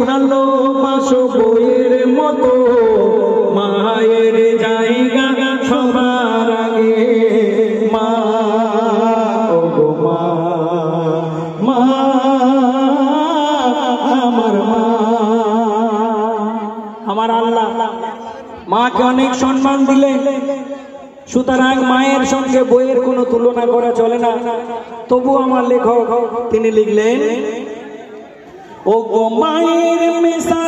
ভালোবাসো বইয়ের মতো, মায়ের জায়গা সবার আগে। মা ও গো মা, মা আমার মা। আমার আল্লাহ মাকে অনেক সম্মান দিলেন, সুতরাং মায়ের সঙ্গে বইয়ের কোনো তুলনা করা চলে না। তবু আমার লেখক তিনি লিখলেন, ও গো মায়ের মেশা